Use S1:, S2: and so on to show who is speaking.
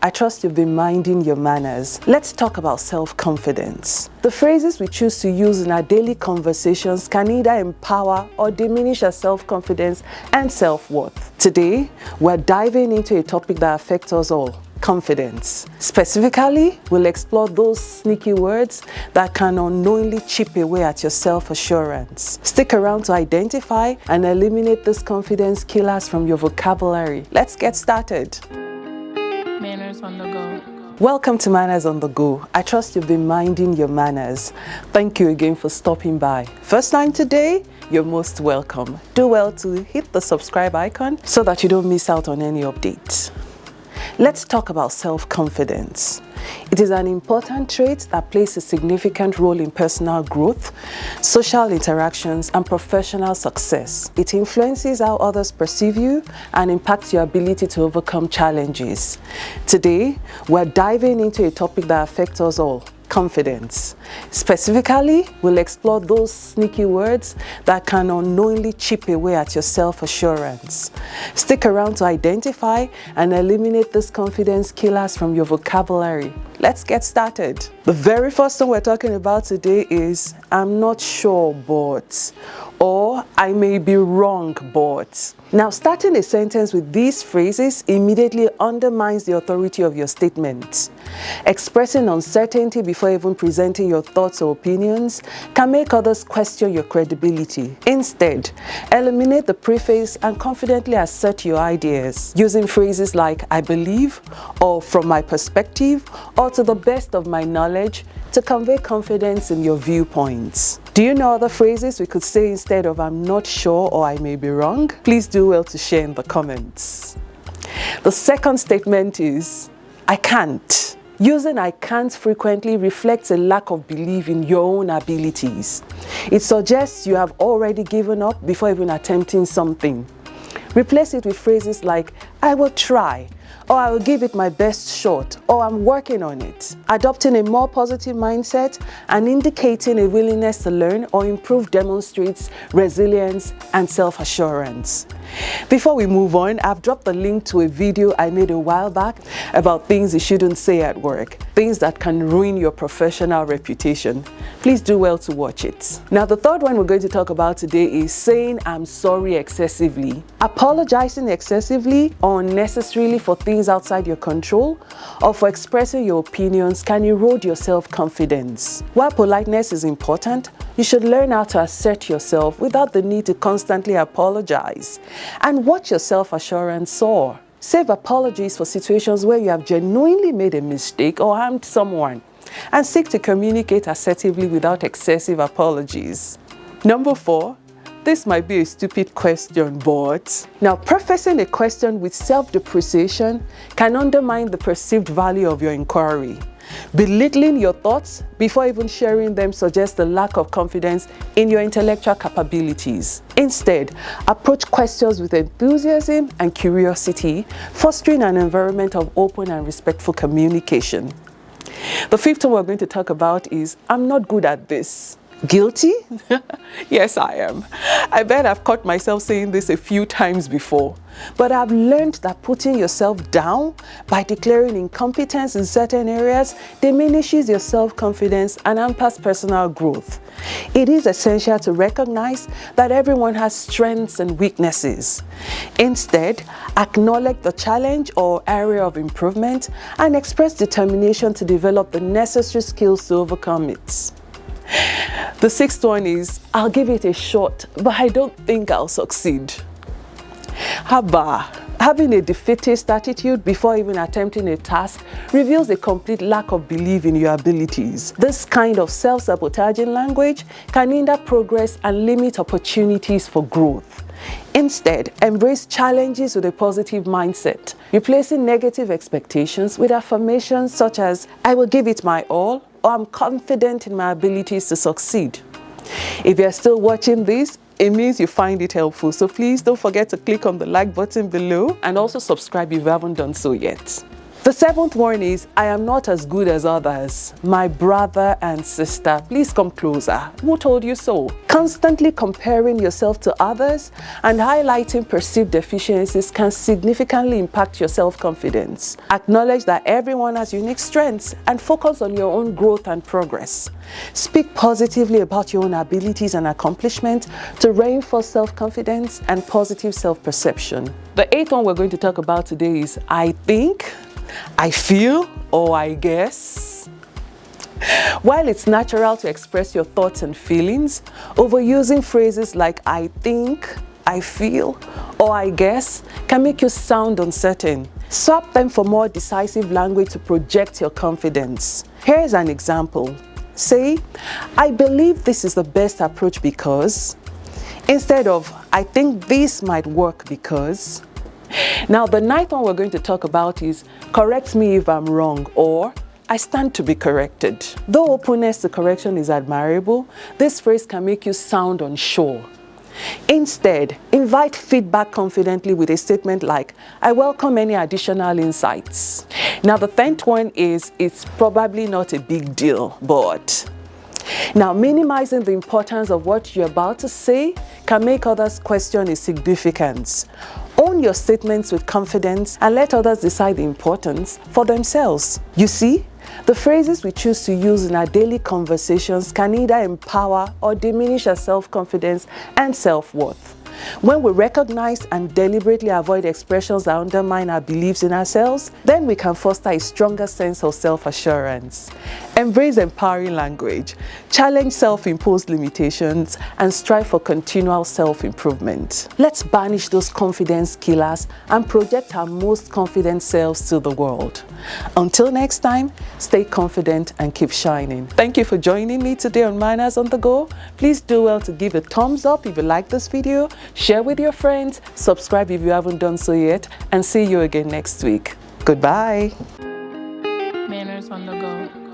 S1: I trust you've been minding your manners. Let's talk about self-confidence. The phrases we choose to use in our daily conversations can either empower or diminish our self-confidence and self-worth. Today, we're diving into a topic that affects us all: confidence. Specifically, we'll explore those sneaky words that can unknowingly chip away at your self-assurance. Stick around to identify and eliminate these confidence killers from your vocabulary. Let's get started.
S2: Manners on the go.
S1: Welcome to Manners on the Go. I trust you've been minding your manners. Thank you again for stopping by. First time today, you're most welcome. Do well to hit the subscribe icon so that you don't miss out on any updates. Let's talk about self-confidence. It is an important trait that plays a significant role in personal growth, social interactions, and professional success. It influences how others perceive you and impacts your ability to overcome challenges. Today, we're diving into a topic that affects us all: confidence. Specifically, we'll explore those sneaky words that can unknowingly chip away at your self-assurance. Stick around to identify and eliminate these confidence killers from your vocabulary. Let's get started. The very first thing we're talking about today is "I'm not sure but," or "I may be wrong but." Now, starting a sentence with these phrases immediately undermines the authority of your statement. Expressing uncertainty before even presenting your thoughts or opinions can make others question your credibility. Instead, eliminate the preface and confidently assert your ideas, using phrases like "I believe," or "from my perspective," or "to the best of my knowledge," to convey confidence in your viewpoints. Do you know other phrases we could say instead of "I'm not sure" or "I may be wrong"? Please do well to share in the comments. The second statement is "I can't." Using "I can't" frequently reflects a lack of belief in your own abilities. It suggests you have already given up before even attempting something. Replace it with phrases like "I will try," or "I will give it my best shot," or "I'm working on it." Adopting a more positive mindset and indicating a willingness to learn or improve demonstrates resilience and self-assurance. Before we move on, I've dropped the link to a video I made a while back about things you shouldn't say at work, things that can ruin your professional reputation. Please do well to watch it. Now, the third one we're going to talk about today is saying "I'm sorry" excessively. Apologizing excessively or unnecessarily for things outside your control or for expressing your opinions can erode your self-confidence. While politeness is important, you should learn how to assert yourself without the need to constantly apologize, and watch your self-assurance soar. Save apologies for situations where you have genuinely made a mistake or harmed someone, and seek to communicate assertively without excessive apologies. Number 4. This might be a stupid question, but... Now, prefacing a question with self-depreciation can undermine the perceived value of your inquiry. Belittling your thoughts before even sharing them suggests a lack of confidence in your intellectual capabilities. Instead, approach questions with enthusiasm and curiosity, fostering an environment of open and respectful communication. The fifth one we're going to talk about is "I'm not good at this." Guilty? Yes, I am. I bet I've caught myself saying this a few times before. But I've learned that putting yourself down by declaring incompetence in certain areas diminishes your self-confidence and hampers personal growth. It is essential to recognize that everyone has strengths and weaknesses. Instead, acknowledge the challenge or area of improvement and express determination to develop the necessary skills to overcome it. The sixth one is "I'll give it a shot, but I don't think I'll succeed." Haba, having a defeatist attitude before even attempting a task reveals a complete lack of belief in your abilities. This kind of self-sabotaging language can hinder progress and limit opportunities for growth. Instead, embrace challenges with a positive mindset, replacing negative expectations with affirmations such as "I will give it my all," or "I'm confident in my abilities to succeed." If you're still watching this, it means you find it helpful, so please don't forget to click on the like button below and also subscribe if you haven't done so yet. The seventh one is, I am not as good as others. My brother and sister, please come closer. Who told you so? Constantly comparing yourself to others and highlighting perceived deficiencies can significantly impact your self-confidence. Acknowledge that everyone has unique strengths and focus on your own growth and progress. Speak positively about your own abilities and accomplishments to reinforce self-confidence and positive self-perception. The eighth one we're going to talk about today is, I think, I feel, or I guess. While it's natural to express your thoughts and feelings, overusing phrases like I think, I feel, or I guess can make you sound uncertain. Swap them for more decisive language to project your confidence. Here's an example. Say, I believe this is the best approach because, instead of I think this might work because. Now, the ninth one we're going to talk about is correct me if I'm wrong, or I stand to be corrected. Though openness to correction is admirable, this phrase can make you sound unsure. Instead, invite feedback confidently with a statement like, I welcome any additional insights. Now, the 10th one is, it's probably not a big deal, but. Now, minimizing the importance of what you're about to say can make others question its significance. Own your statements with confidence and let others decide the importance for themselves. You see, the phrases we choose to use in our daily conversations can either empower or diminish our self-confidence and self-worth. When we recognize and deliberately avoid expressions that undermine our beliefs in ourselves, then we can foster a stronger sense of self-assurance. Embrace empowering language, challenge self-imposed limitations, and strive for continual self-improvement. Let's banish those confidence killers and project our most confident selves to the world. Until next time, stay confident and keep shining. Thank you for joining me today on Manners on the Go. Please do well to give a thumbs up if you like this video, share with your friends, subscribe if you haven't done so yet, and see you again next week. Goodbye.
S2: Manners on the Go.